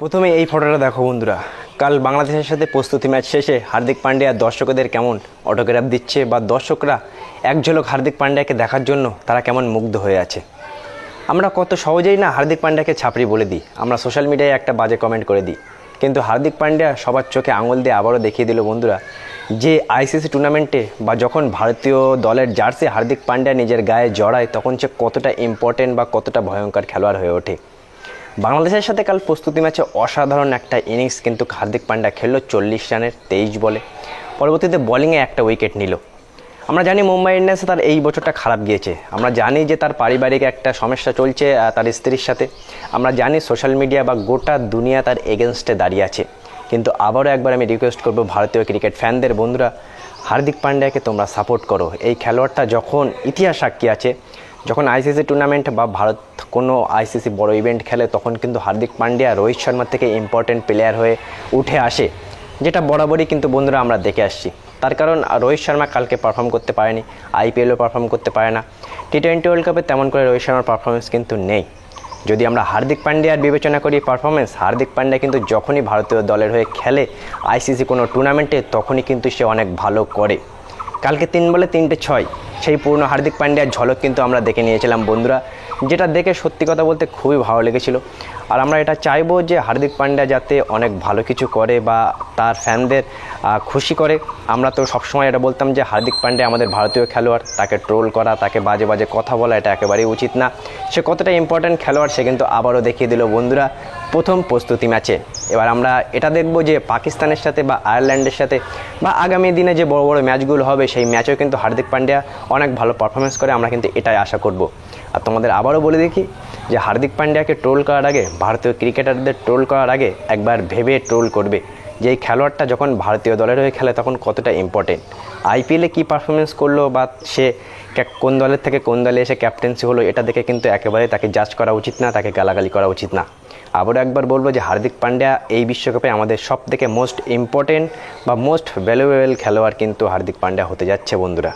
প্রথমে এই ফটোটা দেখো বন্ধুরা, কাল বাংলাদেশের সাথে প্রস্তুতি ম্যাচ শেষে হার্দিক পান্ডিয়া দর্শকদের কেমন অটোগ্রাফ দিচ্ছে বা দর্শকরা এক ঝলক হার্দিক পান্ডিয়াকে দেখার জন্য তারা কেমন মুগ্ধ হয়ে আছে। আমরা কত সহজেই না হার্দিক পান্ডিয়াকে ছাপড়ি বলে দিই, আমরা সোশ্যাল মিডিয়ায় একটা বাজে কমেন্ট করে দিই, কিন্তু হার্দিক পান্ডিয়া সবার চোখে আঙুল দিয়ে আবারও দেখিয়ে দিল বন্ধুরা যে আইসিসি টুর্নামেন্টে বা যখন ভারতীয় দলের জার্সি হার্দিক পান্ডিয়া নিজের গায়ে জড়ায় তখন সে কতটা ইম্পর্টেন্ট বা কতটা ভয়ঙ্কর খেলোয়াড় হয়ে ওঠে। বাংলাদেশের সাথে কাল প্রস্তুতি ম্যাচে অসাধারণ একটা ইনিংস কিন্তু হার্দিক পান্ডিয়া খেললো 40 রানের 23 বলে, পরবর্তীতে বোলিংয়ে একটা উইকেট নিল। আমরা জানি মুম্বাই ইন্ডিয়ান্সে তার এই বছরটা খারাপ গিয়েছে, আমরা জানি যে তার পারিবারিক একটা সমস্যা চলছে তার স্ত্রীর সাথে, আমরা জানি সোশ্যাল মিডিয়া বা গোটা দুনিয়া তার এগেনস্টে দাঁড়িয়ে আছে, কিন্তু আবারও একবার আমি রিকোয়েস্ট করব ভারতীয় ক্রিকেট ফ্যানদের বন্ধুরা, হার্দিক পান্ডিয়াকে তোমরা সাপোর্ট করো। এই খেলোয়াড়টা যখন ইতিহাস সাক্ষী আছে, যখন আইসিসি টুর্নামেন্ট বা ভারত কোনো আইসিসি বড় ইভেন্ট খেলে তখন কিন্তু হার্দিক পান্ডিয়া রোহিত শর্মা থেকে ইম্পর্টেন্ট প্লেয়ার হয়ে উঠে আসে, যেটা বরাবরই কিন্তু বন্ধুরা আমরা দেখে আসছি। তার কারণ রোহিত শর্মা কালকে পারফর্ম করতে পারেনি, আইপিএলও পারফর্ম করতে পারে না, টি-20 ওয়ার্ল্ড কাপে তেমন করে রোহিত শর্মার পারফরমেন্স কিন্তু নেই। যদি আমরা হার্দিক পান্ডিয়ার বিবেচনা করি পারফরমেন্স, হার্দিক পান্ডিয়া কিন্তু যখনই ভারতীয় দলের হয়ে খেলে আইসিসি কোনো টুর্নামেন্টে তখনই কিন্তু সে অনেক ভালো করে। কালকে 3 বলে 3টে 6 সেই পূর্ণ হার্দিক পান্ডিয়ার ঝলক কিন্তু আমরা দেখে নিয়েছিলাম বন্ধুরা, যেটা দেখে সত্যি কথা বলতে খুবই ভালো লেগেছিল। আর আমরা এটা চাইবো যে হার্দিক পান্ডিয়া যাতে অনেক ভালো কিছু করে বা তার ফ্যানদের খুশি করে। আমরা তো সবসময় এটা বলতাম যে হার্দিক পান্ডিয়া আমাদের ভারতীয় খেলোয়াড়, তাকে ট্রোল করা, তাকে বাজে বাজে কথা বলা এটা একেবারেই উচিত না। সে কতটা ইম্পর্ট্যান্ট খেলোয়াড় সে কিন্তু আবারও দেখিয়ে দিল বন্ধুরা প্রথম প্রস্তুতি ম্যাচে। এবার আমরা এটা দেখব যে পাকিস্তানের সাথে বা আয়ারল্যান্ডের সাথে বা আগামী দিনে যে বড় বড় ম্যাচগুলো হবে সেই ম্যাচেও কিন্তু হার্দিক পান্ডিয়া অনেক ভালো পারফরমেন্স করে, আমরা কিন্তু এটাই আশা করব। আর তোমাদের আবারও বলে দেখি যে হার্দিক পান্ডিয়াকে ট্রোল করার আগে, ভারতীয় ক্রিকেটারদের ট্রোল করার আগে একবার ভেবে ট্রোল করবে যে এই খেলোয়াড়টা যখন ভারতীয় দলের হয়ে খেলে তখন কতটা ইম্পর্টেন্ট, আইপিএলে কী পারফরমেন্স করলো বা সে কোন দলের থেকে কোন দলে এসে ক্যাপ্টেন্সি হলো, এটা দেখে কিন্তু একেবারে তাকে জাজ করা উচিত না, তাকে গালাগালি করা উচিত না। আবারও একবার বলবো যে হার্দিক পান্ডিয়া এই বিশ্বকাপে আমাদের সব থেকে মোস্ট ইম্পর্টেন্ট বা মোস্ট ভ্যালুয়েবল খেলোয়াড় কিন্তু হার্দিক পান্ডিয়া হতে যাচ্ছে বন্ধুরা।